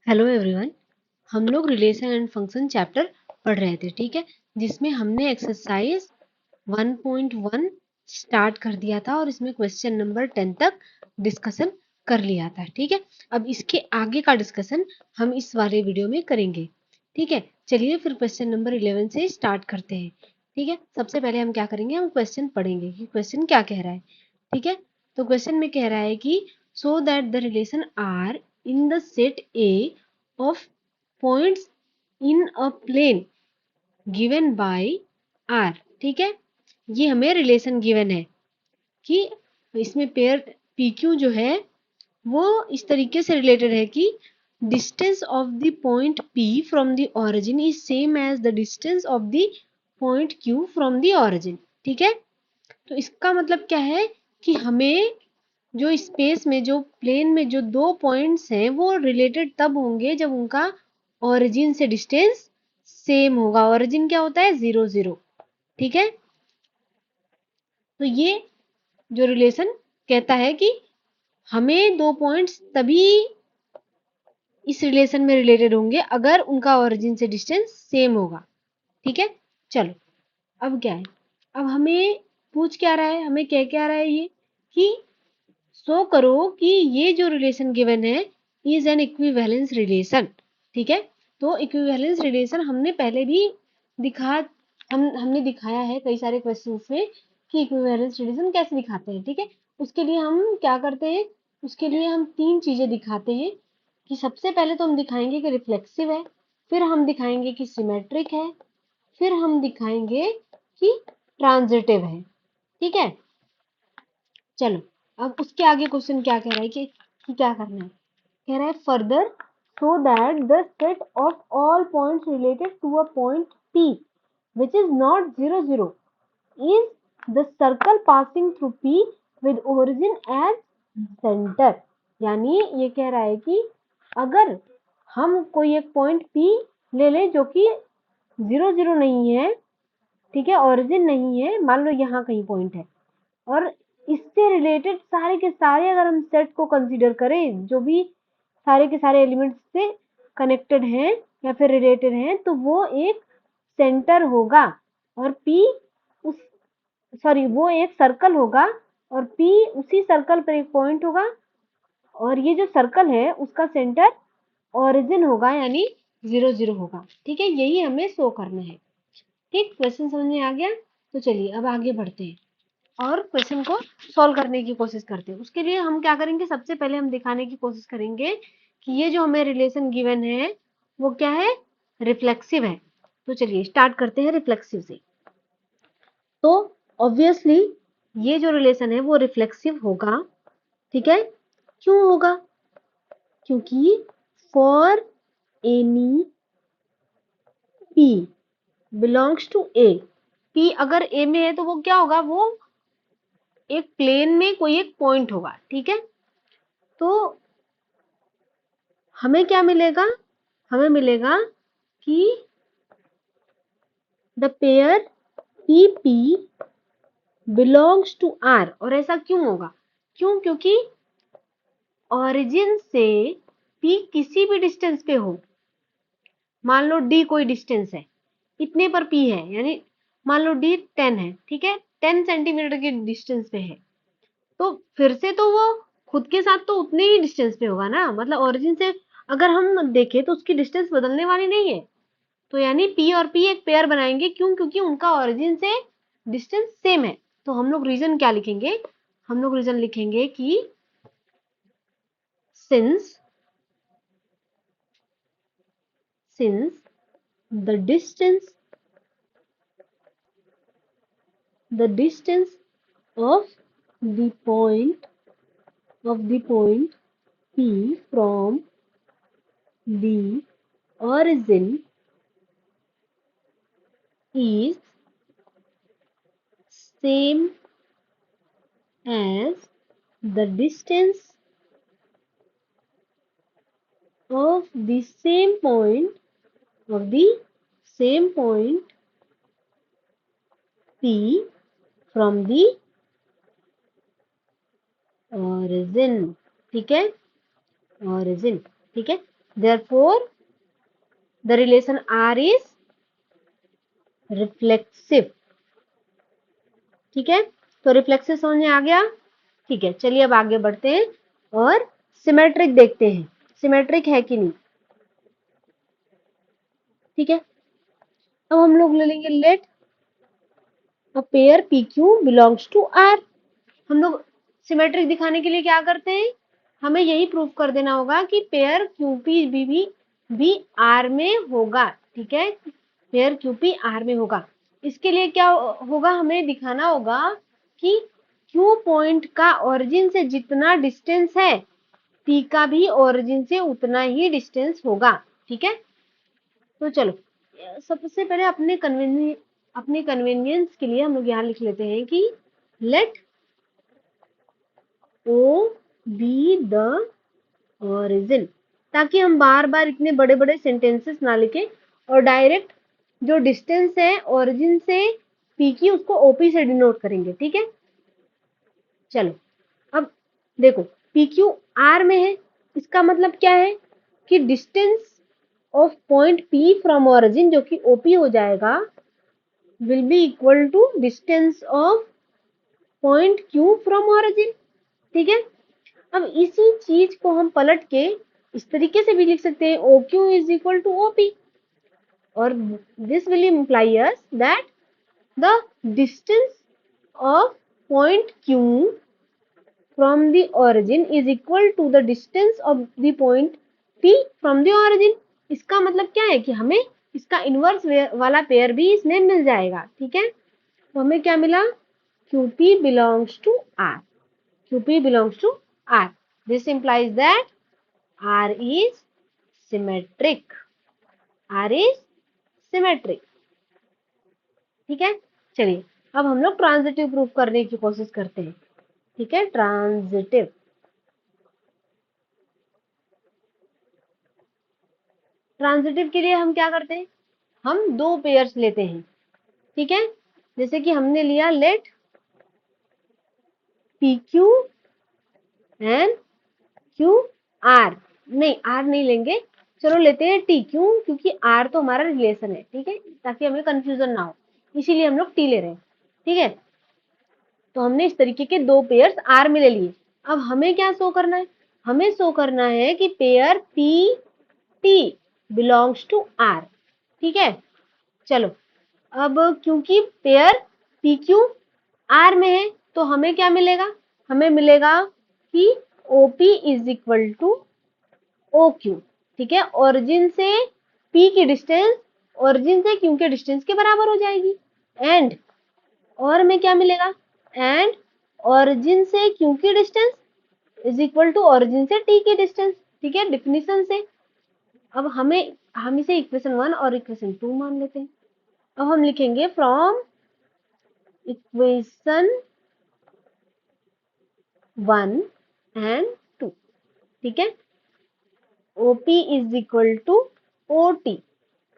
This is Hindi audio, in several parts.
Hello everyone. हम लोग रिलेशन एंड फंक्शन चैप्टर पढ़ रहे थे, ठीक है, जिसमें हमने एक्सरसाइज 1.1 स्टार्ट कर दिया था और इसमें क्वेश्चन नंबर 10 तक डिस्कशन कर लिया था, ठीक है। अब इसके आगे का डिस्कशन हम इस वाले वीडियो में करेंगे, ठीक है। चलिए फिर क्वेश्चन नंबर 11 से स्टार्ट करते हैं, ठीक है। सबसे पहले हम क्या करेंगे, हम क्वेश्चन पढ़ेंगे कि क्वेश्चन क्या कह रहा है, ठीक है। तो क्वेश्चन में कह रहा है कि so that the relation R in the set A of points in a plane given by R, ठीक है। ये हमें रिलेशन गिवन है कि इसमें पेयर PQ जो है वो इस तरीके से रिलेटेड है कि distance of the point P from the origin is same as the distance of the point Q from the origin, ठीक है। तो इसका मतलब क्या है कि हमें जो स्पेस में, जो प्लेन में जो दो पॉइंट्स हैं वो रिलेटेड तब होंगे जब उनका ओरिजिन से डिस्टेंस सेम होगा। ओरिजिन क्या होता है? 0 0, ठीक है। तो ये जो रिलेशन कहता है कि हमें दो पॉइंट्स तभी इस रिलेशन में रिलेटेड होंगे अगर उनका ओरिजिन से डिस्टेंस सेम होगा, ठीक है। चलो अब क्या है, अब हमें पूछ क्या रहा है, हमें कह क्या रहा है ये कि शो करो कि ये जो रिलेशन गिवन है इज एन इक्विवेलेंस रिलेशन, ठीक है। तो इक्विवेलेंस रिलेशन हमने पहले भी दिखा हमने दिखाया है कई सारे क्वेश्चंस में कि इक्विवेलेंस रिलेशन कैसे दिखाते हैं, ठीक है। उसके लिए हम क्या करते हैं, उसके लिए हम तीन चीजें दिखाते हैं कि सबसे पहले तो हम दिखाएंगे कि रिफ्लेक्सिव है, फिर हम दिखाएंगे कि सिमेट्रिक है, फिर हम दिखाएंगे कि ट्रांजिटिव है, ठीक है। चलो अब उसके आगे क्वेश्चन क्या कह रहा है कि क्या करना है, कह रहा है further so that the set of all points related to a point P which is not 0 0 is the circle passing through P with origin as center। यानी ये कह रहा है कि अगर हम कोई एक पॉइंट P ले लें जो कि 0 0 नहीं है, ठीक है, ओरिजिन नहीं है, मान लो यहाँ कहीं पॉइंट है, और इससे रिलेटेड सारे के सारे अगर हम सेट को कंसीडर करें जो भी सारे के सारे एलिमेंट्स से कनेक्टेड हैं या फिर रिलेटेड हैं, तो वो एक सेंटर होगा और P उस सॉरी वो एक सर्कल होगा और P उसी सर्कल पर एक पॉइंट होगा और ये जो सर्कल है उसका सेंटर ओरिजिन होगा यानी 0 0 होगा, ठीक है। यही हमें शो करना है, ठीक। क्वेश्चन समझ में आ गया? तो चलिए अब आगे बढ़ते हैं और क्वेश्चन को सॉल्व करने की कोशिश करते हैं। उसके लिए हम क्या करेंगे, सबसे पहले हम दिखाने की कोशिश करेंगे कि ये जो हमें रिलेशन गिवन है वो क्या है, रिफ्लेक्सिव है। तो चलिए स्टार्ट करते हैं रिफ्लेक्सिव से। तो ऑब्वियसली ये जो रिलेशन है वो रिफ्लेक्सिव होगा, ठीक है। क्यों होगा? क्योंकि for any P belongs to A, P अगर A में है तो वो क्या होगा, वो एक प्लेन में कोई एक पॉइंट होगा, ठीक है। तो हमें क्या मिलेगा, हमें मिलेगा कि the pair PP belongs to R। और ऐसा क्यों होगा? क्यों? क्योंकि ओरिजिन से P किसी भी डिस्टेंस पे हो, मान लो D कोई डिस्टेंस है, इतने पर P है, यानी मान लो D 10 है, ठीक है, 10 सेंटीमीटर की डिस्टेंस पे है, तो फिर से तो वो खुद के साथ तो उतने ही डिस्टेंस पे होगा ना, मतलब ओरिजिन से अगर हम देखें तो उसकी डिस्टेंस बदलने वाली नहीं है। तो यानी P और P एक पेयर बनाएंगे, क्यों? क्योंकि उनका ओरिजिन से डिस्टेंस सेम है। तो हम लोग रीजन क्या लिखेंगे, हम लोग रीजन लिखेंगे कि since the distance of the point P from the origin is same as the distance of the same point P from the origin, ठीक है, origin, ठीक है। Therefore the relation R is reflexive. ठीक है, तो रिफ्लेक्सिव समझ में आ गया। ठीक है, चलिए अब आगे बढ़ते हैं और सिमेट्रिक देखते हैं, सिमेट्रिक है कि नहीं। ठीक है, अब हम लोग ले लेंगे let a pair P Q belongs to R. हम लोग सिमेट्रिक दिखाने के लिए क्या करते हैं, हमें यही प्रूफ कर देना होगा कि पेयर क्यूपी भी आर में होगा। ठीक है, पेयर क्यूपी आर में होगा। इसके लिए क्या होगा, हमें दिखाना होगा कि क्यू पॉइंट का ओरिजिन से जितना डिस्टेंस है पी का भी ओरिजिन से उतना ही डिस्टेंस होगा। ठीक है, तो चलो सबसे पहले अपने कन्वीनियंस के लिए हम लोग यहाँ लिख लेते हैं कि let O be the origin, ताकि हम बार बार इतने बड़े बड़े सेंटेंसेस ना लिखें और डायरेक्ट जो डिस्टेंस है ओरिजिन से पी की उसको ओपी से डिनोट करेंगे। ठीक है, चलो अब देखो पी क्यू आर में है, इसका मतलब क्या है कि distance of point P from origin जो कि ओपी हो जाएगा will be equal to distance of point Q from origin. ठीक है, अब इसी चीज को हम पलट के इस तरीके से भी लिख सकते हैं O Q is equal to OP, और this will imply us that the distance of point Q from the origin is equal to the distance of the point P from the origin। इसका मतलब क्या है कि हमें इसका इनवर्स वाला पेयर भी इसमें मिल जाएगा। ठीक है, तो हमें क्या मिला, QP belongs to R, QP belongs to R। This implies that R is symmetric, R is symmetric। ठीक है, चलिए अब हम लोग ट्रांजिटिव प्रूफ करने की कोशिश करते हैं। ठीक है, ट्रांजिटिव, ट्रांजिटिव के लिए हम क्या करते हैं, हम दो पेयर्स लेते हैं। ठीक है, जैसे कि हमने लिया let P Q and Q R, नहीं आर नहीं लेंगे, चलो लेते हैं टी, क्यों, क्योंकि आर तो हमारा रिलेशन है। ठीक है, ताकि हमें कंफ्यूजन ना हो, इसीलिए हम लोग टी ले रहे हैं। ठीक है, तो हमने इस तरीके के दो पेयर्स आर में ले लिए। अब हमें क्या शो करना है, हमें शो करना है कि pair P T belongs to R. ठीक है, चलो अब क्योंकि पेयर पी क्यू आर में है तो हमें क्या मिलेगा, हमें मिलेगा कि OP is equal to O Q. ठीक है, ओरिजिन से पी की डिस्टेंस ओरिजिन से क्यू के डिस्टेंस के बराबर हो जाएगी। एंड और हमें क्या मिलेगा, एंड ओरिजिन से क्यू की distance is equal to origin से टी की डिस्टेंस। ठीक है, डिफिनीशन से अब हम इसे इक्वेशन 1 और इक्वेशन 2 मान लेते हैं। अब हम लिखेंगे फ्रॉम इक्वेशन 1 एंड 2। ठीक है, OP is equal to O T.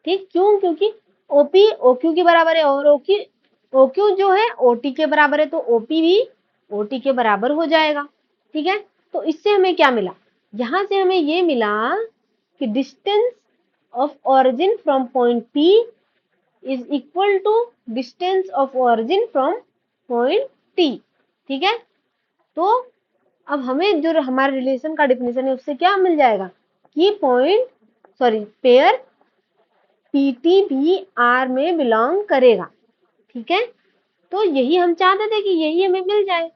ठीक, क्यों, क्योंकि ओपी ओक्यू के बराबर है और ओक्यू जो है ओटी के बराबर है, तो ओपी भी ओटी के बराबर हो जाएगा। ठीक है, तो इससे हमें क्या मिला, यहां से हमें ये मिला कि distance of origin from point P is equal to distance of origin from point T. ठीक है, तो अब हमें जो हमारे रिलेशन का डिफिनेशन है उससे क्या मिल जाएगा कि पेयर पीटी भी आर में बिलोंग करेगा। ठीक है, तो यही हम चाहते थे कि यही हमें मिल जाए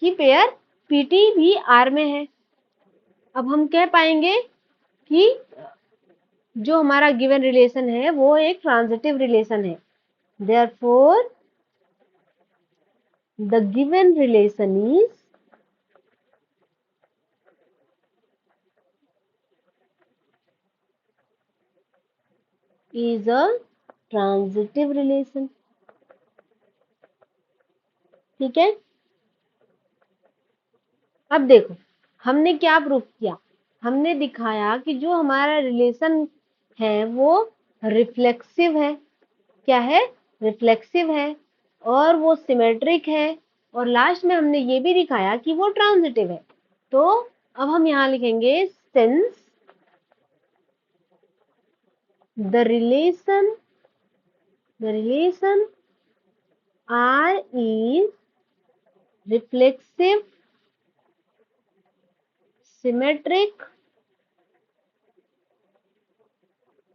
कि पेयर पीटी भी आर में है। अब हम कह पाएंगे कि जो हमारा गिवन रिलेशन है वो एक ट्रांजिटिव रिलेशन है। Therefore the given relation is a transitive relation। ठीक है, अब देखो हमने क्या प्रूफ किया, हमने दिखाया कि जो हमारा रिलेशन है वो रिफ्लेक्सिव है। क्या है, रिफ्लेक्सिव है, और वो सिमेट्रिक है, और लास्ट में हमने ये भी दिखाया कि वो ट्रांजिटिव है। तो अब हम यहाँ लिखेंगे since the relation R is reflexive, symmetric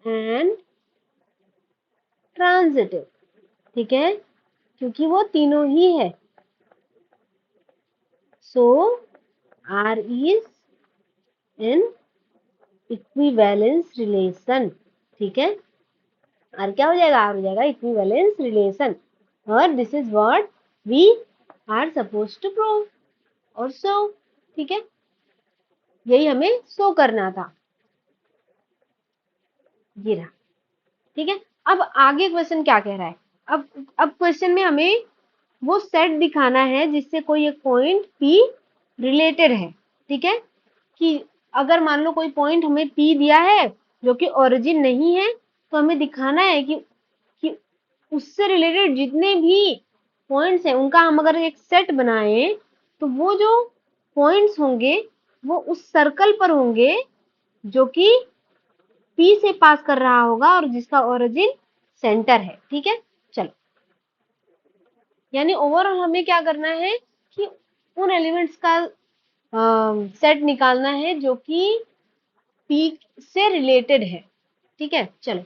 and transitive। ठीक है, क्योंकि वो तीनों ही है। So R is in equivalence relation। ठीक है, R क्या हो जाएगा? R हो जाएगा equivalence relation। और this is what we are supposed to prove or show। ठीक है, यही हमें शो करना था। ये रहा। ठीक है, अब आगे क्वेश्चन क्या कह रहा है? अब क्वेश्चन में हमें वो सेट दिखाना है जिससे कोई एक पॉइंट P रिलेटेड है। ठीक है, कि अगर मान लो कोई पॉइंट हमें P दिया है जो कि ओरिजिन नहीं है, तो हमें दिखाना है कि उससे रिलेटेड जितने भी पॉइंट्स हैं उनका हम अगर एक सेट बनाए तो वो जो पॉइंट्स होंगे वो उस सर्कल पर होंगे जो कि P से पास कर रहा होगा और जिसका ओरिजिन सेंटर है। ठीक है, चलो, यानी ओवरऑल हमें क्या करना है कि उन एलिमेंट्स का सेट निकालना है जो कि P से रिलेटेड है। ठीक है, चलो,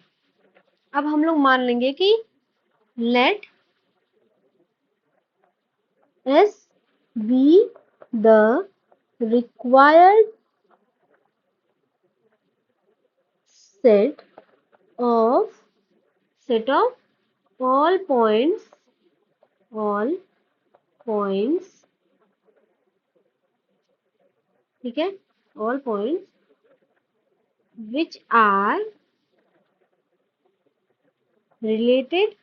अब हम लोग मान लेंगे कि late S be the required set of all points ठीक है, all points which are related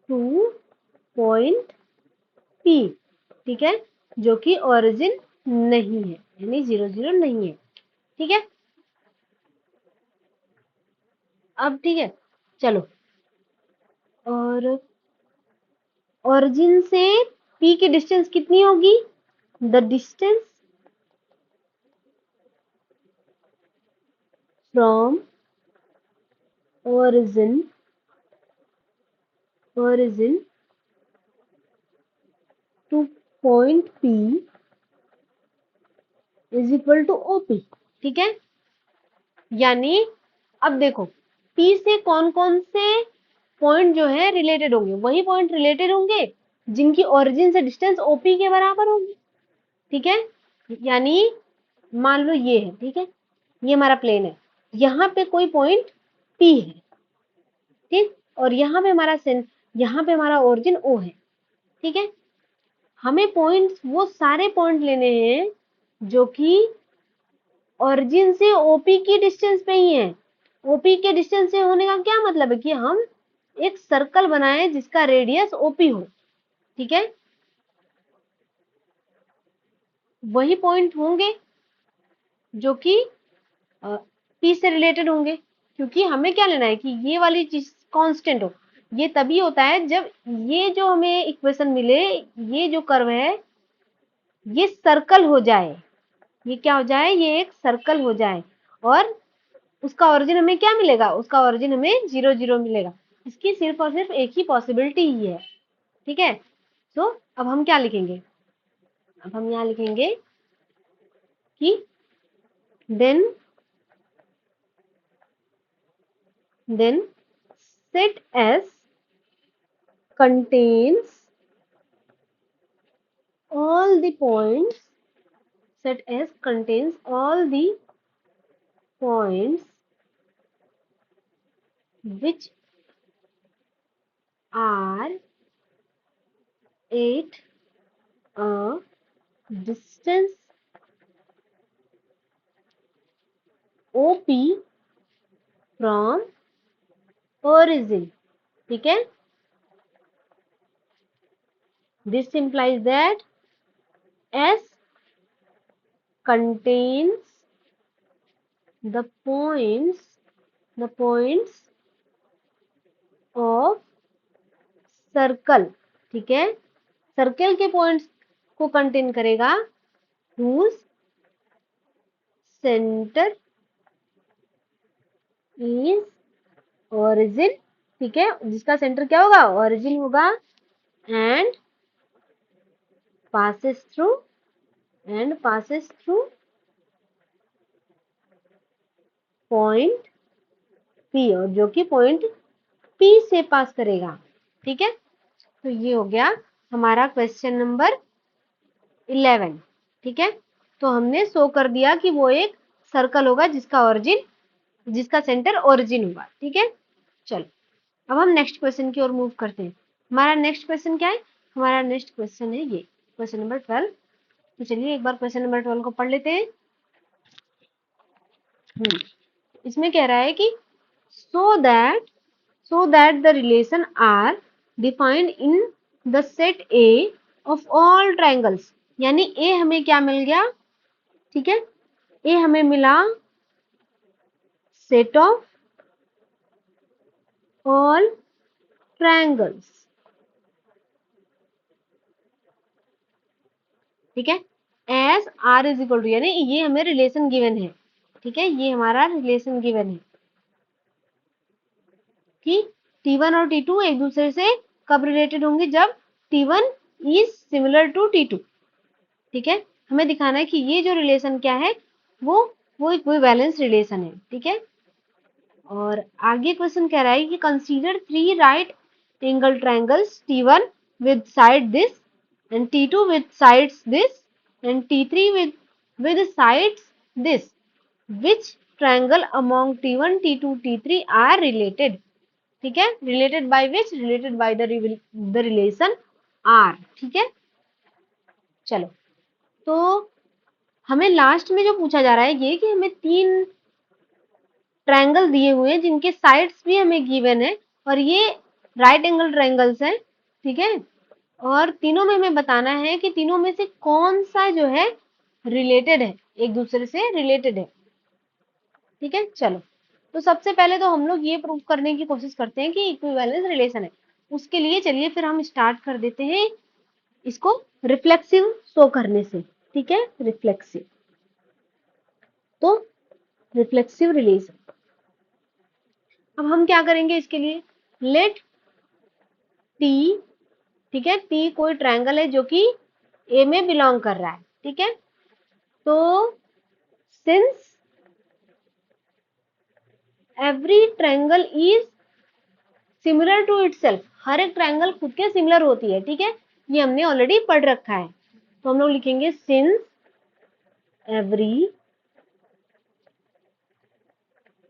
to point P। ठीक है, जो कि ओरिजिन नहीं है, यानी 0 0 नहीं है। ठीक है, अब ठीक है, चलो, और ओरिजिन से P की डिस्टेंस कितनी होगी? The distance from origin to point P is equal to OP। ठीक है, यानी अब देखो P से कौन कौन से पॉइंट जो है रिलेटेड होंगे, वही पॉइंट रिलेटेड होंगे जिनकी ओरिजिन से डिस्टेंस OP के बराबर होगी। ठीक है, यानी मान लो ये है। ठीक है, ये हमारा प्लेन है, यहाँ पे कोई पॉइंट P है। ठीक, और यहाँ पे हमारा ओरिजिन O है। ठीक है, हमें पॉइंट्स वो सारे पॉइंट लेने हैं जो कि ओरिजिन से ओपी की डिस्टेंस पे ही है। ओपी के डिस्टेंस से होने का क्या मतलब है कि हम एक सर्कल बनाए जिसका रेडियस ओपी हो। ठीक है, वही पॉइंट होंगे जो कि पी से रिलेटेड होंगे, क्योंकि हमें क्या लेना है कि ये वाली चीज कांस्टेंट हो। ये तभी होता है जब ये जो हमें इक्वेशन मिले, ये जो कर्व है ये सर्कल हो जाए। ये क्या हो जाए? ये एक सर्कल हो जाए और उसका ओरिजिन हमें क्या मिलेगा? उसका ओरिजिन हमें 0 0 मिलेगा। इसकी सिर्फ और सिर्फ एक ही पॉसिबिलिटी ही है। ठीक है, तो अब हम क्या लिखेंगे? अब हम यहाँ लिखेंगे कि then set S contains all the points which are at a distance OP from origin। ठीक है, this implies that S contains the points of circle. ठीक है, सर्कल के पॉइंट्स को कंटेन करेगा whose center इज ओरिजिन, ठीक है, जिसका सेंटर क्या होगा, ओरिजिन होगा, and passes through passes through point P, और जो कि पॉइंट पी से पास करेगा, ठीक है। तो ये हो गया हमारा क्वेश्चन नंबर 11, ठीक है। तो हमने शो कर दिया कि वो एक सर्कल होगा जिसका सेंटर ओरिजिन होगा, ठीक है। चलो अब हम नेक्स्ट क्वेश्चन की ओर मूव करते हैं। हमारा नेक्स्ट क्वेश्चन क्या है, हमारा नेक्स्ट क्वेश्चन है ये क्वेश्चन नंबर 12। तो चलिए एक बार क्वेश्चन नंबर 12 को पढ़ लेते हैं। इसमें कह रहा है कि so that the relation are defined in the set A of all triangles, यानी A हमें क्या मिल गया, ठीक है, A हमें मिला set of all triangles, ठीक है, as R is equal to, यानी ये हमें रिलेशन गिवन है, ठीक है, ये हमारा रिलेशन गिवन है कि T1 और T2 एक दूसरे से कब रिलेटेड होंगे, जब T1 is similar to T2, ठीक है। हमें दिखाना है कि ये जो रिलेशन क्या है, वो इक्विवेलेंस रिलेशन है, ठीक है। और आगे क्वेश्चन कह रहा है कि consider 3 right angle triangles T1 with side this and T2 with sides this and T3 with sides this, which triangle among T1 T2 T3 are related, ठीक है, related by which, related by the relation R, ठीक है। चलो तो हमें लास्ट में जो पूछा जा रहा है ये कि हमें 3 ट्रायंगल दिए हुए हैं जिनके साइड्स भी हमें गिवन है और ये राइट एंगल ट्रायंगल्स हैं, ठीक है। और तीनों में हमें बताना है कि तीनों में से कौन सा जो है रिलेटेड है, एक दूसरे से रिलेटेड है, ठीक है। चलो तो सबसे पहले तो हम लोग ये प्रूव करने की कोशिश करते हैं कि इक्विवेलेंस रिलेशन है। उसके लिए चलिए फिर हम स्टार्ट कर देते हैं इसको रिफ्लेक्सिव शो करने से, ठीक है, रिफ्लेक्सिव। तो रिफ्लेक्सिव रिलेशन, अब हम क्या करेंगे इसके लिए, लेट टी, ठीक है, टी कोई ट्रायंगल है जो कि ए में बिलोंग कर रहा है, ठीक है। तो since every triangle is similar to itself, हर एक ट्रायंगल खुद के सिमिलर होती है, ठीक है, ये हमने ऑलरेडी पढ़ रखा है। तो हम लोग लिखेंगे since every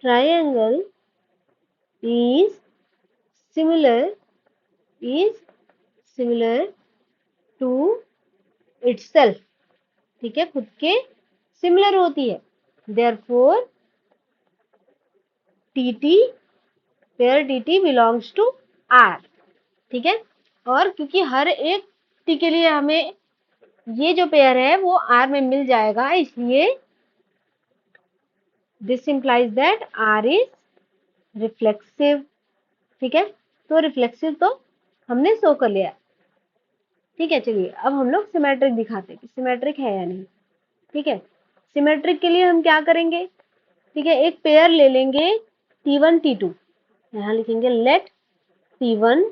triangle is similar is similar to itself, ठीक है, खुद के सिमिलर होती है, therefore TT pair TT belongs to R, ठीक है। और क्योंकि हर एक टी के लिए हमें ये जो पेयर है वो आर में मिल जाएगा, इसलिए this implies that R is reflexive, ठीक है। तो रिफ्लेक्सिव तो हमने शो कर लिया, ठीक है। चलिए अब हम लोग सिमेट्रिक दिखाते हैं कि सिमेट्रिक है या नहीं, ठीक है। सिमेट्रिक के लिए हम क्या करेंगे, ठीक है, एक पेयर ले लेंगे T1 T2, यहाँ लिखेंगे late T1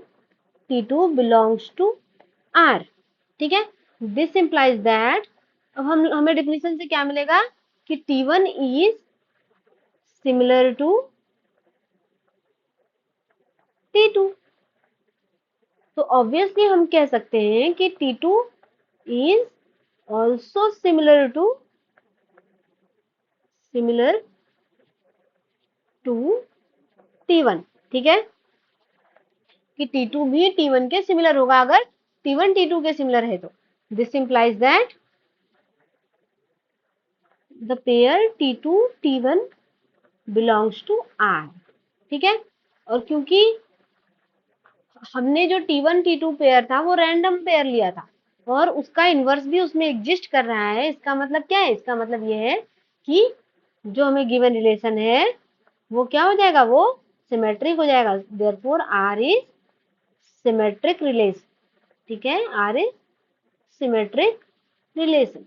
T2 belongs to R, ठीक है। दिस इंप्लाइज दैट, अब हम हमें डेफिनेशन से क्या मिलेगा कि T1 is similar to T2, तो ऑब्वियसली हम कह सकते हैं कि T2 is also similar to T1, ठीक है, कि T2 भी T1 के सिमिलर होगा अगर T1 T2 के सिमिलर है तो। This implies that the pair T2 T1 belongs to R, ठीक है। और क्योंकि हमने जो T1 T2 पेयर था वो रैंडम पेयर लिया था और उसका इनवर्स भी उसमें एग्जिस्ट कर रहा है, इसका मतलब क्या है, इसका मतलब ये है कि जो हमें गिवन रिलेशन है वो क्या हो जाएगा, वो सिमेट्रिक हो जाएगा, therefore R is symmetric relation, ठीक है, आर इज सिमेट्रिक रिलेशन,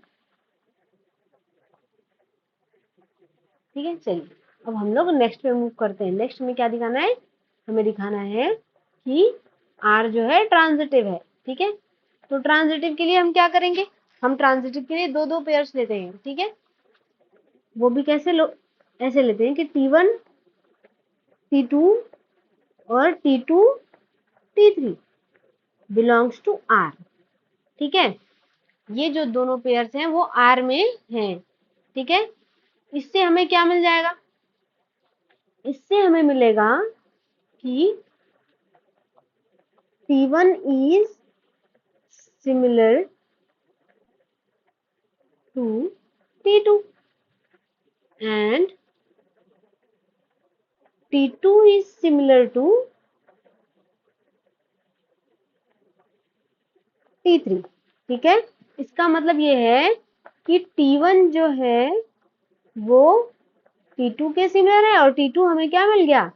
ठीक है। चलिए अब हम लोग नेक्स्ट पे मूव करते हैं। नेक्स्ट में क्या दिखाना है, हमें दिखाना है कि R जो है ट्रांजिटिव है। ठीक है, तो ट्रांजिटिव के लिए हम क्या करेंगे, हम ट्रांजिटिव के लिए दो दो पेयर्स लेते हैं। ठीक है, वो भी कैसे लो, ऐसे लेते हैं कि T1 T2 और T2 T3 belongs to R। ठीक है, ये जो दोनों पेयर्स हैं वो R में हैं। ठीक है, इससे हमें क्या मिल जाएगा, इससे हमें मिलेगा कि T1 is similar to T2 and T2 is similar to T3। ठीक है, इसका मतलब ये है कि T1 जो है वो T2 के सिमिलर है और T2 हमें क्या मिल गया,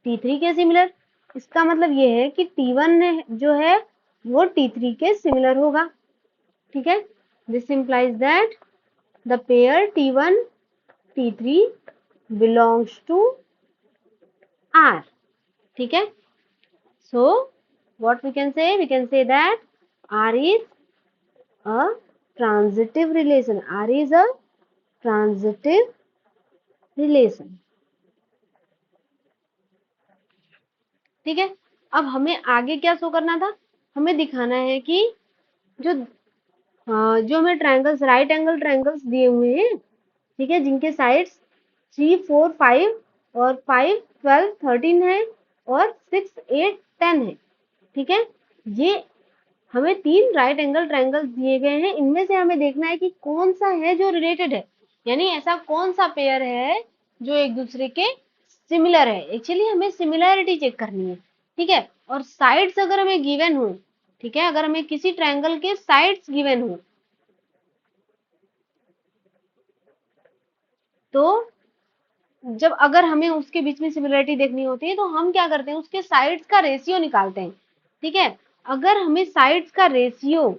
T3 के सिमिलर। इसका मतलब ये है कि T1 जो है वो T3 के सिमिलर होगा। ठीक है, this implies that the pair T1 T3 belongs to R। ठीक है, so what we can say that R is a transitive relation। R is a transitive relation। ठीक है, अब हमें आगे क्या शो करना था, हमें दिखाना है कि जो जो हमें ट्रायंगल्स, राइट एंगल ट्रायंगल्स दिए हुए हैं, ठीक है, जिनके साइड्स 3 4 5 और 5 12 13 है और 6 8 10 है। ठीक है, ये हमें 3 राइट एंगल ट्रायंगल्स दिए गए हैं, इनमें से हमें देखना है कि कौन सा है जो रिलेटेड है, यानी ऐसा कौन सा पेयर है जो एक दूसरे के सिमिलर है। एक्चुअली हमें सिमिलैरिटी चेक करनी है। ठीक है, और साइड्स अगर हमें गिवन हो, ठीक है, अगर हमें किसी ट्रायंगल के साइड्स गिवन हो तो जब अगर हमें उसके बीच में सिमिलरिटी देखनी होती है तो हम क्या करते हैं, उसके साइड्स का रेशियो निकालते हैं। ठीक है, अगर हमें साइड्स का रेशियो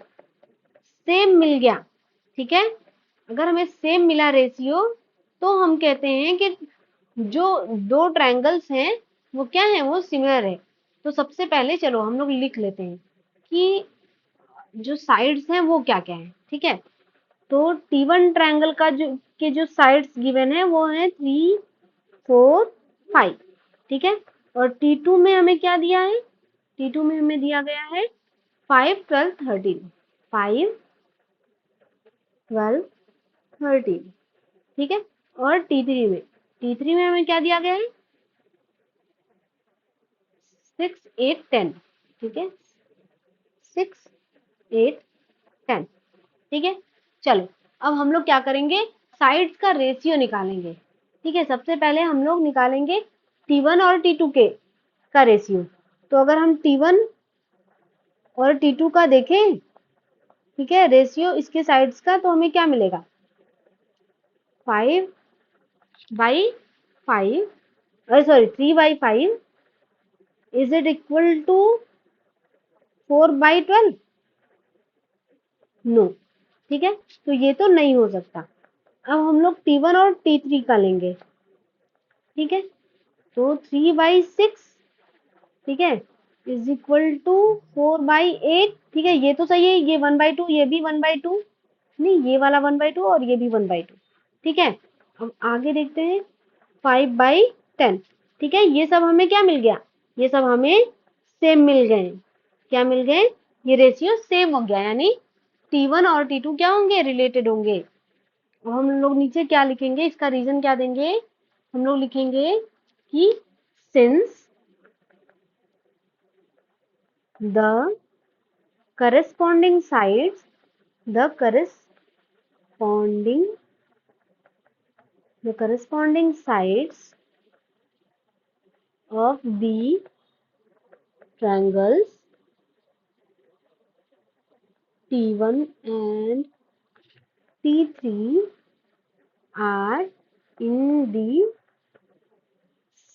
सेम मिल गया, ठीक है, अगर हमें सेम मिला रेशियो, तो हम कहते हैं कि जो दो ट्रायंगल्स हैं वो क्या है, वो सिमिलर है। तो सबसे पहले चलो हम लोग लिख लेते हैं कि जो साइड्स हैं वो क्या क्या है। ठीक है, तो T1 ट्रायंगल का जो साइड्स गिवन है वो है 3 4 5। ठीक है, और T2 में हमें क्या दिया है, T2 में हमें दिया गया है 5 12 13। 5 12 13। ठीक है, और T3 में हमें क्या दिया गया है, 6 8 10। ठीक है, 6 8 10। ठीक है, चलो अब हम लोग क्या करेंगे, साइड्स का रेशियो निकालेंगे। ठीक है, सबसे पहले हम लोग निकालेंगे T1 और T2 के का रेशियो। तो अगर हम T1 और T2 का देखें, ठीक है, रेशियो इसके साइड्स का, तो हमें क्या मिलेगा, 5/5, अरे sorry 3/5 is it equal to 4/12? No. ठीक है, तो ये तो नहीं हो सकता। अब हम लोग T1 और T3 का लेंगे। ठीक है, तो 3/6, ठीक है, इज इक्वल टू 4/8। ठीक है, ये तो सही है, ये 1/2, ये भी 1/2, नहीं ये वाला 1/2 और ये भी 1/2। ठीक है, अब आगे देखते हैं 5/10। ठीक है, ये सब हमें क्या मिल गया, ये सब हमें सेम मिल गए। क्या मिल गए, ये रेशियो सेम हो गया, यानी T1 और T2 क्या होंगे, रिलेटेड होंगे। अब हम लोग नीचे क्या लिखेंगे, इसका रीजन क्या देंगे, हम लोग लिखेंगे कि since the corresponding sides, the corresponding sides of the triangles T1 and T3 are in the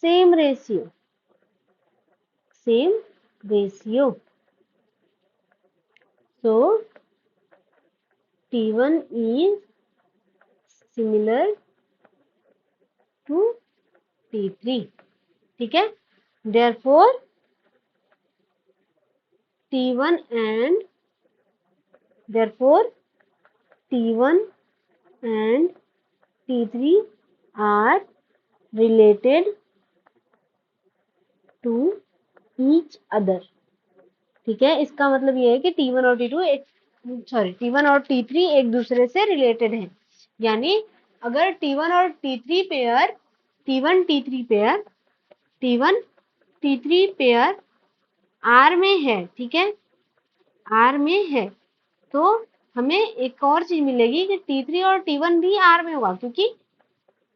same ratio, same ratio. So T1 is similar to T3, ठीक है। Therefore T1 and therefore T1 and T3 are related to each other, ठीक है। इसका मतलब ये है कि T1 और T2 T1 और T3 एक दूसरे से रिलेटेड है। यानी अगर T1 और T3 pair T1 T3 pair T1 T3 pair R में है, ठीक है, R में है, तो हमें एक और चीज मिलेगी कि T3 और T1 भी R में होगा, क्योंकि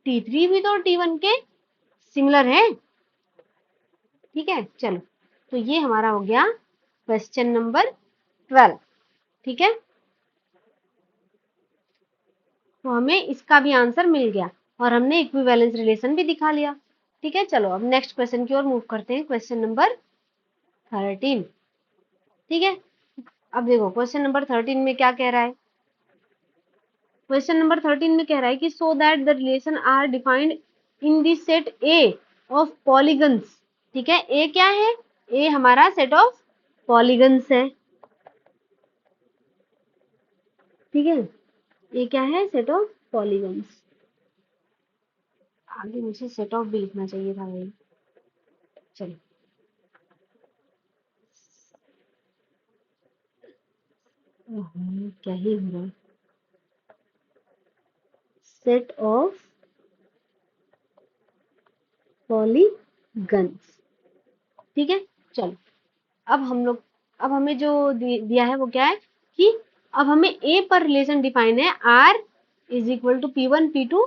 T3 भी तो T1 के सिमिलर है, ठीक है। चलो, तो ये हमारा हो गया क्वेश्चन नंबर 12, ठीक है। तो हमें इसका भी आंसर मिल गया और हमने इक्विवेलेंस रिलेशन भी दिखा लिया, ठीक है। चलो अब नेक्स्ट क्वेश्चन की ओर मूव करते हैं, क्वेश्चन नंबर 13, ठीक है। अब देखो क्वेश्चन नंबर 13 में क्या कह रहा है। क्वेश्चन नंबर 13 में कह रहा है कि so that the relation R defined in the set A of polygons, ठीक है। ए क्या है? ए हमारा सेट ऑफ पॉलीगन्स है, ठीक है। ये क्या है? Set of polygons. आगे मुझे सेट ऑफ भी लिखना चाहिए था भाई। चलो, क्या ही हो रहा है। सेट ऑफ पॉलीगन्स, ठीक है। चलो, अब हमें जो दिया है वो क्या है कि अब हमें ए पर रिलेशन डिफाइन है, R is equal to P1 P2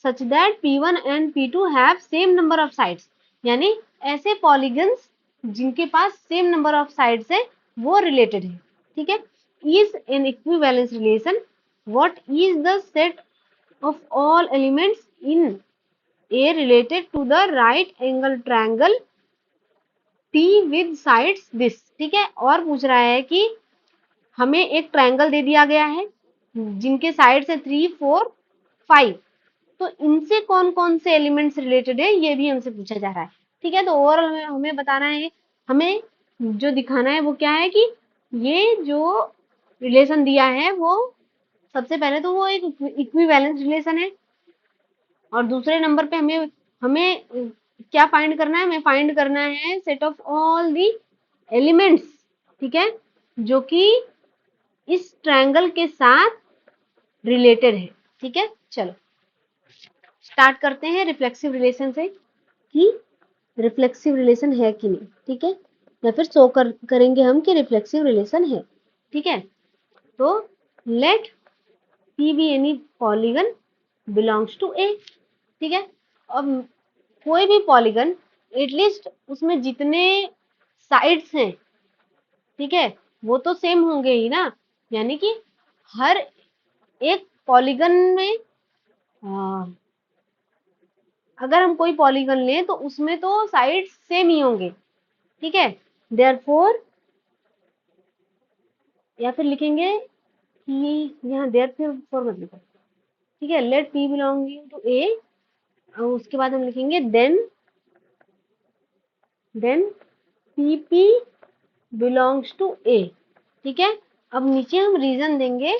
such that P1 and P2 have same number of sides. यानी ऐसे पॉलीगन्स जिनके पास सेम नंबर ऑफ साइड्स है वो रिलेटेड है, ठीक है। Is an equivalence relation what is the set of all elements in A related to the right angle triangle T with sides this, ठीक है। और पूछ रहा है कि हमें एक ट्रायंगल दे दिया गया है जिनके साइड्स है 3 4 5, तो इनसे कौन कौन से एलिमेंट्स रिलेटेड है ये भी हमसे पूछा जा रहा है, ठीक है। तो ओवरऑल हमें बताना है, हमें जो दिखाना है वो क्या है कि ये जो रिलेशन दिया है वो सबसे पहले तो वो एक इक्विवेलेंस रिलेशन है, और दूसरे नंबर पे हमें हमें क्या फाइंड करना है? हमें फाइंड करना है set of all the elements, ठीक है, जो कि इस ट्रायंगल के साथ रिलेटेड है, ठीक है। चलो स्टार्ट करते हैं रिफ्लेक्सिव रिलेशन से कि रिफ्लेक्सिव रिलेशन है कि नहीं, ठीक है, या फिर शो करेंगे हम कि रिफ्लेक्सिव रिलेशन है, ठीक है। तो let P be any polygon belongs to A, ठीक है। अब कोई भी पॉलीगन एटलीस्ट उसमें जितने साइड्स हैं, ठीक है, वो तो सेम होंगे ही ना। यानी कि हर एक पॉलीगन में अगर हम कोई पॉलीगन लें तो उसमें तो साइड्स सेम ही होंगे, ठीक है। देयरफॉर, या फिर लिखेंगे कि यहाँ देयरफॉर मत लिखो, ठीक है। लेट P बिलोंगिंग टू ए, और उसके बाद हम लिखेंगे then PP belongs to A, ठीक है। अब नीचे हम रीजन देंगे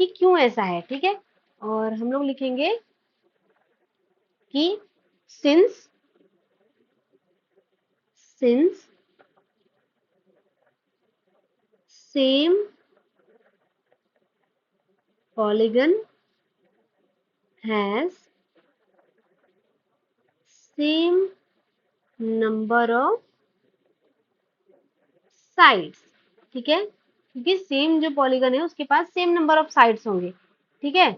कि क्यों ऐसा है, ठीक है। और हम लोग लिखेंगे कि since same polygon has same number of sides, ठीक है, क्योंकि सेम जो पॉलीगन है उसके पास सेम नंबर ऑफ साइड्स होंगे, ठीक है।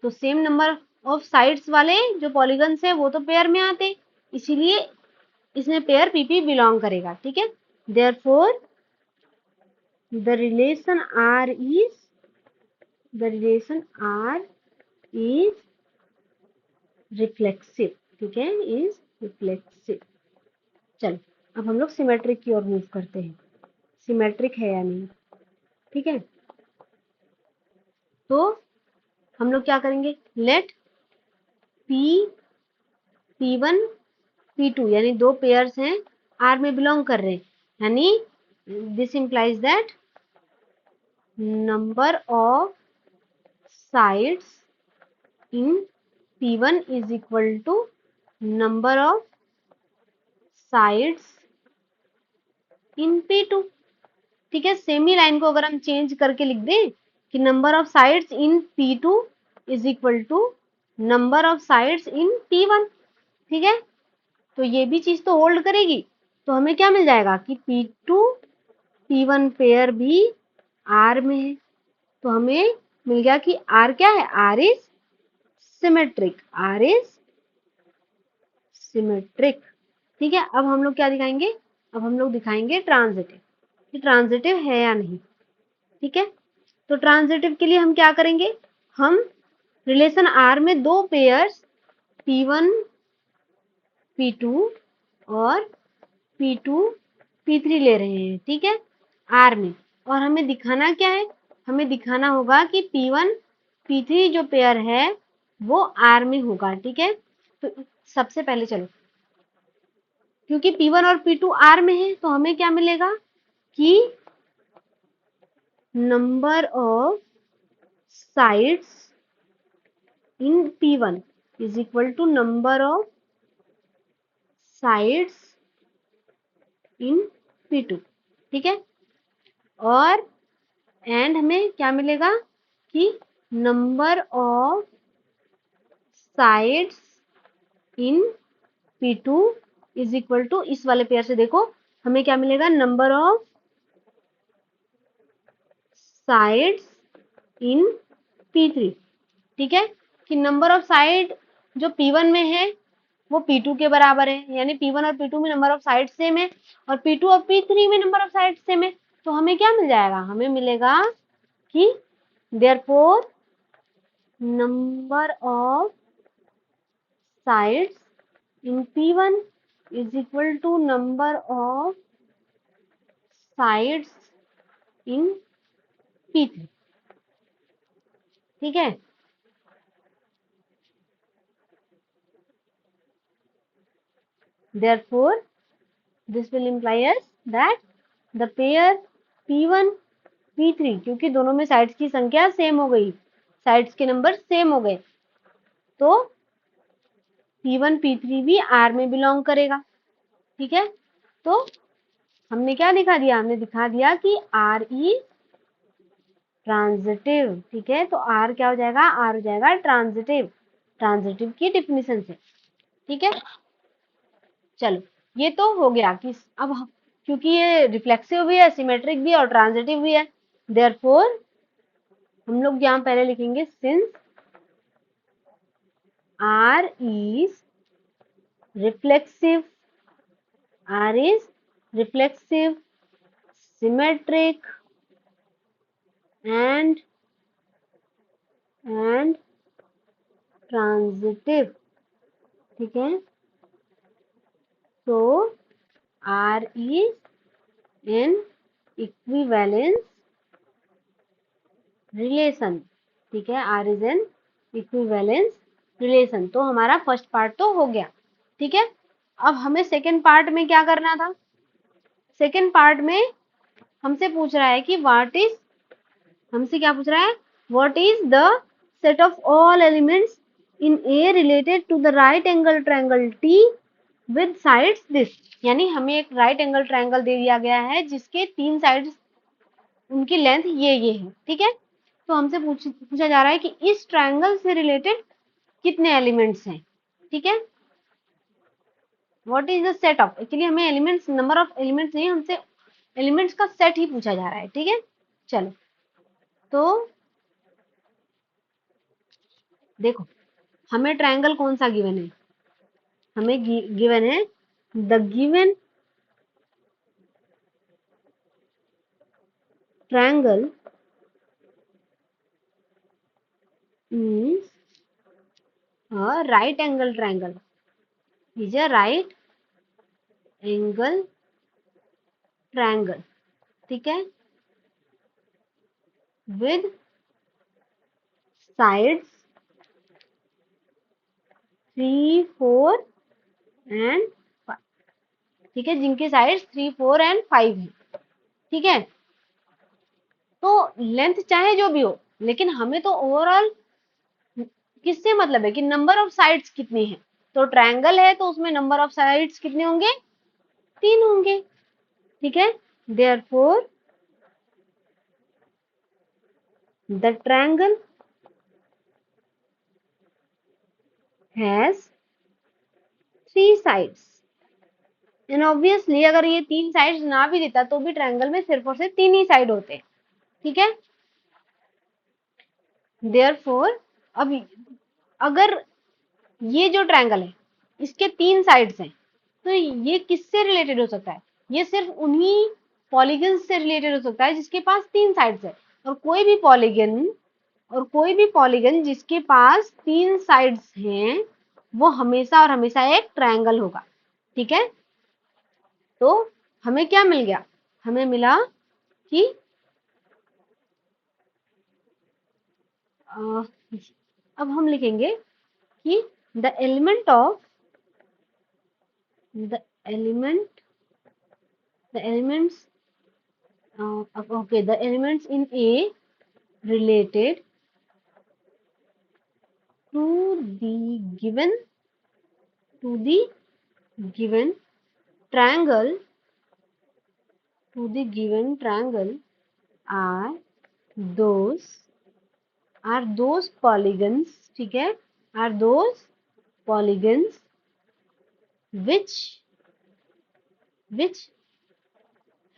तो सेम नंबर ऑफ साइड्स वाले जो पॉलीगन्स है वो तो पेयर में आते, इसीलिए इसमें पेयर पीपी बिलोंग करेगा, ठीक है। Therefore the relation R is reflexive, ठीक है, इज रिफ्लेक्सिव। चलो अब हम लोग सिमेट्रिक की ओर मूव करते हैं, सिमेट्रिक है या नहीं, ठीक है। तो हम लोग क्या करेंगे? लेट P P1 P2 यानी दो पेयर्स हैं, R में बिलोंग कर रहे हैं, यानी this implies that number of sides in P1 is equal to number of sides in P2। ठीक है, सेम ही लाइन को अगर हम चेंज करके लिख दें कि number of sides in P2 is equal to number of sides in P1। ठीक है, तो ये भी चीज तो होल्ड करेगी, तो हमें क्या मिल जाएगा कि P2 P1 पेयर भी R में है, तो हमें मिल गया कि R क्या है, R is symmetric, R is symmetric. ठीक है, अब हम लोग क्या दिखाएंगे, अब हम लोग दिखाएंगे ट्रांजिटिव, कि ट्रांजिटिव है या नहीं। ठीक है, तो ट्रांजिटिव के लिए हम क्या करेंगे, हम रिलेशन R में दो पेयर्स P1 P2 और P2 P3 ले रहे हैं। ठीक है, R में, और हमें दिखाना क्या है, हमें दिखाना होगा कि P1 P3 जो पेयर है वो R में होगा। ठीक है, तो सबसे पहले चलो, क्योंकि P1 और P2 R में है, तो हमें क्या मिलेगा कि number of sides in P1 is equal to number of sides in P2। ठीक है, और एंड हमें क्या मिलेगा कि number of sides in P2 is equal to, इस वाले पेयर से देखो हमें क्या मिलेगा, number of sides in P3। ठीक है, कि नंबर ऑफ साइड जो P1 में है वो P2 के बराबर है, यानी P1 और P2 में नंबर ऑफ साइड सेम है, और P2 और P3 में नंबर ऑफ साइड सेम है, तो हमें क्या मिल जाएगा, हमें मिलेगा कि therefore number of sides in P1 is equal to number of sides in P3। ठीक है, therefore this will imply us that the pair P1 P3, क्योंकि दोनों में साइड्स की संख्या सेम हो गई, साइड्स के नंबर सेम हो गए, तो P1 P3 भी R में बिलोंग करेगा। ठीक है, तो हमने क्या दिखा दिया, हमने दिखा दिया कि R इज ट्रांजिटिव। ठीक है, तो R क्या हो जाएगा, R हो जाएगा ट्रांजिटिव, ट्रांजिटिव की डिफिनीशन से। ठीक है, चलो ये तो हो गया कि अब क्योंकि ये रिफ्लेक्सिव भी है, सिमेट्रिक भी है और ट्रांजिटिव भी है, देयरफॉर हम लोग यहाँ पहले लिखेंगे since R is reflexive, R is reflexive, symmetric and transitive। ठीक है, so R is an equivalence relation। ठीक है, R is an equivalence relation। तो हमारा फर्स्ट पार्ट तो हो गया। ठीक है, अब हमें सेकेंड पार्ट में क्या करना था, सेकेंड पार्ट में हमसे पूछ रहा है कि व्हाट इज, हमसे क्या पूछ रहा है, what is the set of all elements in A related to the right angle triangle T with sides this. यानी हमें एक राइट एंगल ट्रायंगल दे दिया गया है जिसके तीन साइड्स, उनकी लेंथ ये है। ठीक है, तो हमसे पूछा जा रहा है कि इस ट्रायंगल से रिलेटेड कितने एलिमेंट्स हैं। ठीक है, what is the set of, actually हमें एलिमेंट्स, नंबर ऑफ एलिमेंट्स नहीं, हमसे एलिमेंट्स का सेट ही पूछा जा रहा है। ठीक है, चलो तो देखो हमें ट्रायंगल कौन सा गिवन है, हमें गिवन है the given triangle is a right angle triangle, is a right angle triangle। ठीक है, with sides 3, 4 एंड 5, ठीक है, जिनके साइड्स 3, 4 एंड 5 है, ठीक है। तो लेंथ चाहे जो भी हो, लेकिन हमें तो ओवरऑल किससे मतलब है कि नंबर ऑफ साइड्स कितनी है। तो ट्रायंगल है तो उसमें नंबर ऑफ साइड्स कितने होंगे, 3 होंगे, ठीक है। Therefore the triangle has 3 sides and obviously अगर ये 3 साइड्स ना भी देता तो भी ट्रायंगल में सिर्फ और सिर्फ 3 ही साइड होते हैं, ठीक है। देयरफॉर अब अगर ये जो ट्रायंगल है इसके 3 साइड्स हैं तो ये किससे रिलेटेड हो सकता है, ये सिर्फ उन्हीं पॉलीगन से रिलेटेड हो सकता है जिसके पास 3 साइड्स है। और कोई भी पॉलीगन जिसके पास 3 साइड्स हैं वो हमेशा और हमेशा एक ट्रायंगल होगा, ठीक है। तो हमें क्या मिल गया, हमें मिला कि अब हम लिखेंगे कि the element of the element the elements okay, the elements in A related to the given to the given triangle to the given triangle are those those polygons, ठीक है, are those polygons which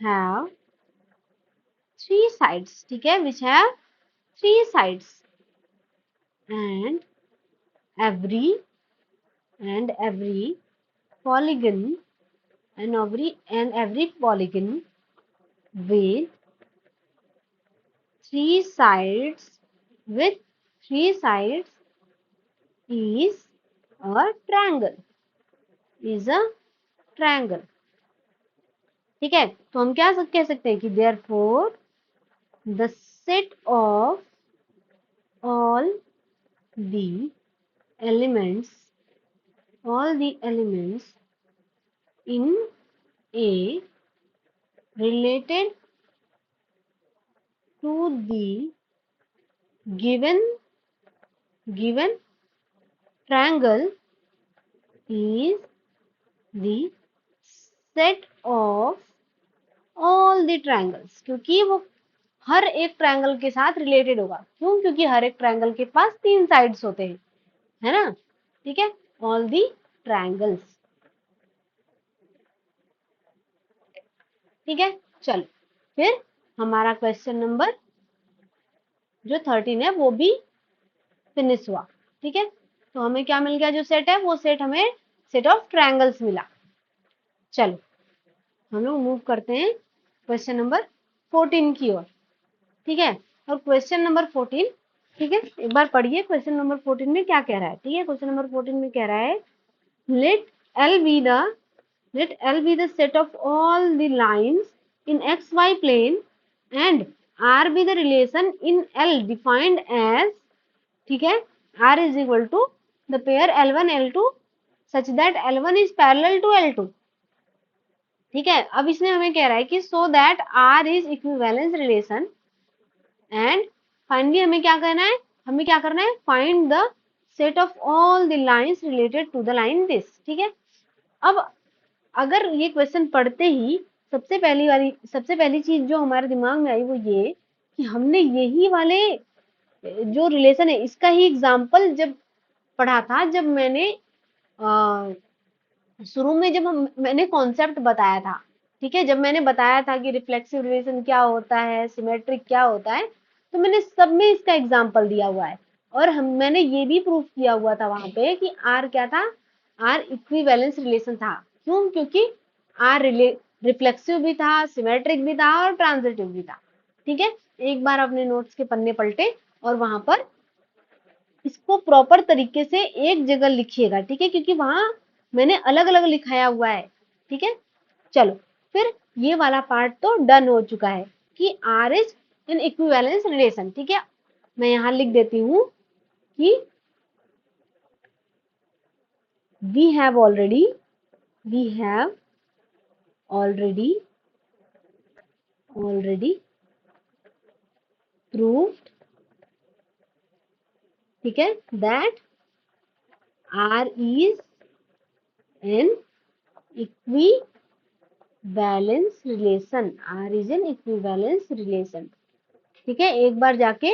have 3 sides, ठीक है, which have 3 sides and every polygon every polygon with 3 sides with 3 sides is a triangle is a triangle, ठीक है। तो हम क्या कह सकते हैं कि therefore the set of all the elements in A related to the given triangle is the set of all the triangles, क्योंकि वो हर एक ट्रायंगल के साथ रिलेटेड होगा, क्यों, क्योंकि हर एक ट्रायंगल के पास 3 साइड्स होते हैं, है ना, ठीक है। ऑल दी ट्रायंगल्स, ठीक है। चलो फिर हमारा क्वेश्चन नंबर जो 13 है वो भी फिनिश हुआ, ठीक है। तो हमें क्या मिल गया, जो सेट है वो सेट हमें सेट ऑफ ट्रायंगल्स मिला। चलो हम लोग मूव करते हैं क्वेश्चन नंबर 14 की ओर, ठीक है। और क्वेश्चन नंबर 14, ठीक है, एक बार पढ़िए क्वेश्चन नंबर 14 में क्या कह रहा है, ठीक है। क्वेश्चन नंबर 14 में कह रहा है let L be the set of all the lines in xy plane and R be the relation in L defined as, ठीक है, R is equal to the pair L1 L2 such that L1 is parallel to L2, ठीक है। अब इसने हमें कह रहा है कि so that R is equivalence relation and finally हमें क्या करना है, find the set of all the lines related to the line this, ठीक है। अब अगर ये क्वेश्चन पढ़ते ही सबसे पहली चीज जो हमारे दिमाग में आई वो ये कि हमने यही वाले जो रिलेशन है इसका ही एग्जाम्पल जब पढ़ा था, जब मैंने शुरू में मैंने कॉन्सेप्ट बताया था, ठीक है, जब मैंने बताया था कि रिफ्लेक्सिव रिलेशन क्या होता है, सिमेट्रिक क्या होता है, तो मैंने सब में इसका एग्जाम्पल दिया हुआ है। और मैंने ये भी प्रूफ किया हुआ था वहां पे कि आर क्या था, आर इक्विवेलेंस रिलेशन था, क्यों, क्योंकि आर रिफ्लेक्सिव भी था, सिमेट्रिक भी था और ट्रांजिटिव भी था, ठीक है। एक बार अपने नोट्स के पन्ने पलटे और वहां पर इसको प्रॉपर तरीके से एक जगह लिखिएगा, ठीक है, क्योंकि वहां मैंने अलग अलग लिखाया हुआ है, ठीक है। चलो फिर ये वाला पार्ट तो डन हो चुका है कि R is in equivalence relation, ठीक है। मैं यहां लिख देती हूं कि we have already we have already proved, ठीक है, that R is an equivalence relation, R is an equivalence relation, ठीक है। एक बार जाके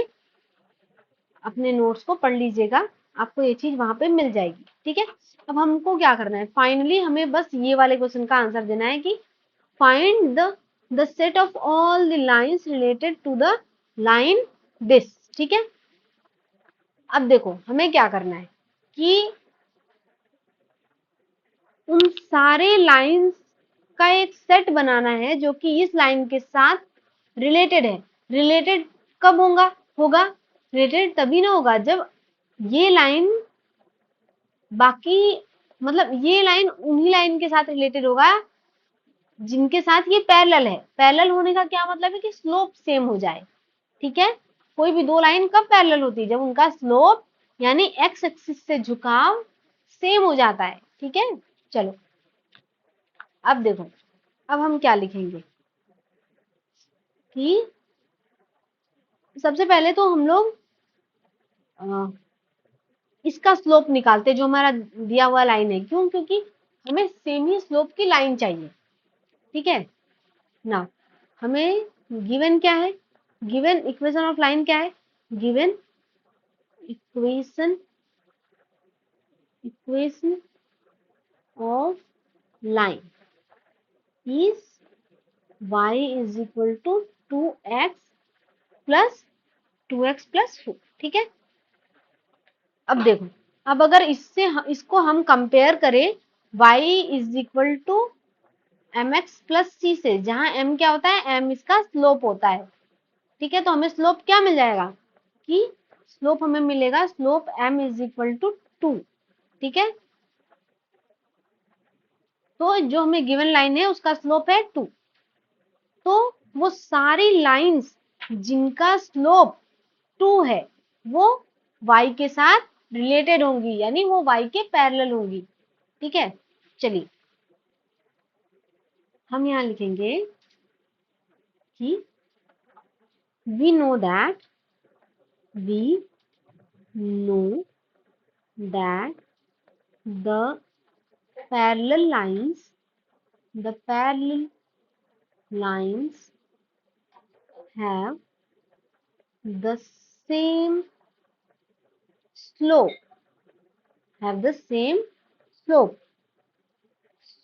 अपने नोट्स को पढ़ लीजिएगा, आपको ये चीज वहां पे मिल जाएगी, ठीक है। अब हमको क्या करना है, फाइनली हमें बस ये वाले क्वेश्चन का आंसर देना है कि find the set of all the lines related to the line this, ठीक है। अब देखो हमें क्या करना है कि उन सारे लाइंस का एक सेट बनाना है जो कि इस लाइन के साथ रिलेटेड है। रिलेटेड कब होगा रिलेटेड तभी ना होगा जब ये लाइन बाकी, मतलब ये लाइन उन्हीं लाइन के साथ रिलेटेड होगा जिनके साथ ये पैरेलल है। पैरेलल होने का क्या मतलब है कि स्लोप सेम हो जाए, ठीक है। कोई भी दो लाइन कब पैरेलल होती है, जब उनका स्लोप यानी एक्स एक्सिस से झुकाव सेम हो जाता है, ठीक है। चलो अब देखो, अब हम क्या लिखेंगे कि सबसे पहले तो हम लोग इसका स्लोप निकालते जो हमारा दिया हुआ लाइन है। क्यों? क्योंकि हमें सेम ही स्लोप की लाइन चाहिए, ठीक है ना। हमें गिवन क्या है, गिवन इक्वेशन ऑफ लाइन क्या है, given equation of line is y is equal to 2x plus 4, ठीक है। अब देखो, अब अगर इसको हम कंपेयर करें y is equal to M X plus C से, जहां m क्या होता है, m इसका स्लोप होता है, ठीक है। तो हमें स्लोप क्या मिल जाएगा कि स्लोप हमें मिलेगा, slope m is equal to 2, ठीक है। तो जो हमें गिवन लाइन है उसका स्लोप है 2। तो वो सारी लाइंस जिनका स्लोप 2 है वो y के साथ रिलेटेड होंगी, यानी वो y के पैरेलल होंगी, ठीक है। चलिए हम यहां लिखेंगे कि we know that we know that the parallel lines have the same slope,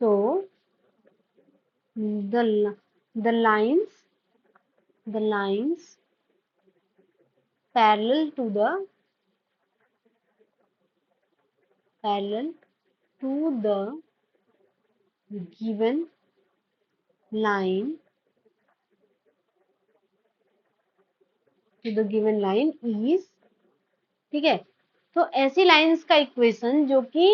so the lines parallel to the given line is, ठीक है। तो ऐसी लाइंस का इक्वेशन जो कि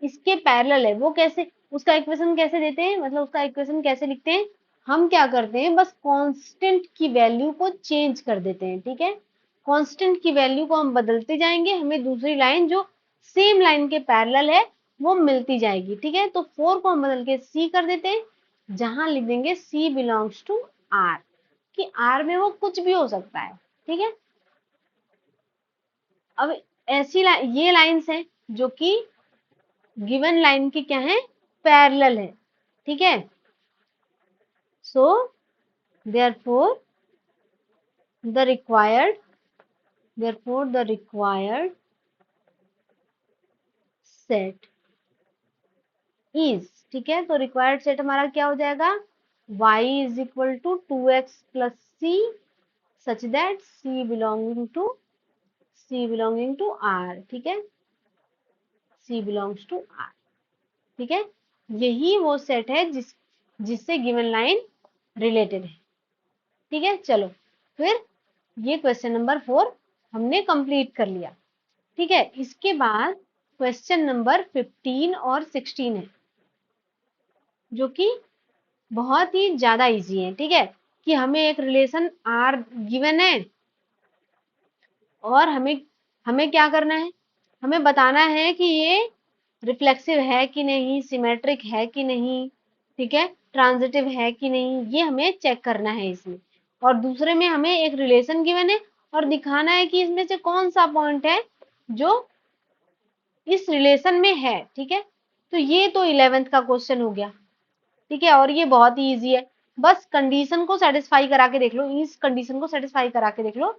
इसके पैरेलल है, वो कैसे, उसका इक्वेशन कैसे देते हैं, मतलब उसका इक्वेशन कैसे लिखते हैं, हम क्या करते हैं बस कांस्टेंट की वैल्यू को चेंज कर देते हैं, ठीक है। कांस्टेंट की वैल्यू को हम बदलते जाएंगे, हमें दूसरी लाइन जो सेम लाइन के पैरेलल है वो मिलती जाएगी, ठीक है। तो 4 को हम बदल के सी कर देते हैं, जहां लिख देंगे सी बिलोंग्स टू आर, कि आर में वो कुछ भी हो सकता है, ठीक है। अब ऐसी ये लाइंस हैं जो कि गिवन लाइन की क्या है, पैरेलल है, ठीक है। So therefore the required set is, ठीक है। तो रिक्वायर्ड सेट हमारा क्या हो जाएगा, y is equal to 2x plus C such that C belonging to r, ठीक है, सी बिलोंग्स टू r, ठीक है। यही वो सेट है जिससे गिवन लाइन रिलेटेड है, ठीक है। चलो फिर ये क्वेश्चन नंबर 4 हमने कंप्लीट कर लिया, ठीक है। इसके बाद क्वेश्चन नंबर 15 और 16 है जो कि बहुत ही ज्यादा इजी है, ठीक है। कि हमें एक रिलेशन आर गिवन है और हमें हमें क्या करना है, हमें बताना है कि ये रिफ्लेक्सिव है कि नहीं, सिमेट्रिक है कि नहीं, ठीक है, ट्रांजिटिव है कि नहीं, ये हमें चेक करना है इसमें। और दूसरे में हमें एक रिलेशन गिवन है और दिखाना है कि इसमें से कौन सा पॉइंट है जो इस रिलेशन में है, ठीक है। तो ये तो 11th का क्वेश्चन हो गया, ठीक है, और ये बहुत ही इजी है, बस कंडीशन को सेटिस्फाई करा के देख लो, इस कंडीशन को सेटिस्फाई करा के देख लो,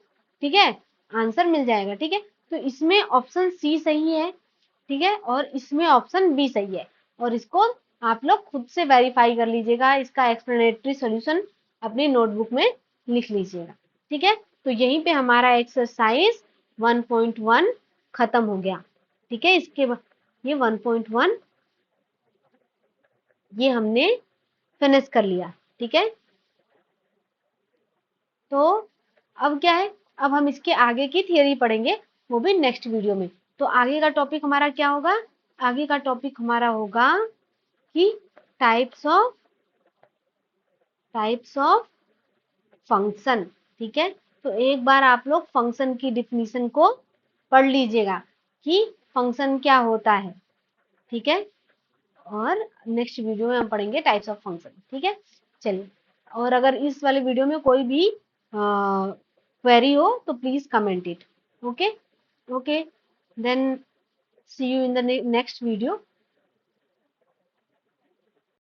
ठीक है, आंसर मिल जाएगा, ठीक है। तो इसमें ऑप्शन सी सही है, ठीक है, और इसमें ऑप्शन बी सही है, और इसको आप लोग खुद से वेरीफाई कर लीजिएगा, इसका एक्सप्लेनेटरी सॉल्यूशन अपनी नोटबुक में लिख लीजिएगा, ठीक है। तो यहीं पे हमारा एक्सरसाइज 1.1 खत्म हो गया, ठीक है। इसके बाद ये 1.1 ये हमने फिनिश कर लिया, ठीक है। तो अब क्या है, अब हम इसके आगे की थियरी पढ़ेंगे, वो भी नेक्स्ट वीडियो में। तो आगे का टॉपिक हमारा क्या होगा, आगे का टॉपिक हमारा होगा कि टाइप्स ऑफ फंक्शन, ठीक है। तो एक बार आप लोग फंक्शन की डिफिनीशन को पढ़ लीजिएगा कि फंक्शन क्या होता है, ठीक है। और नेक्स्ट वीडियो में हम पढ़ेंगे टाइप्स ऑफ फंक्शन, ठीक है। चलिए, और अगर इस वाले वीडियो में कोई भी क्वेरी हो तो please comment it, okay. Okay, then see you in the next video.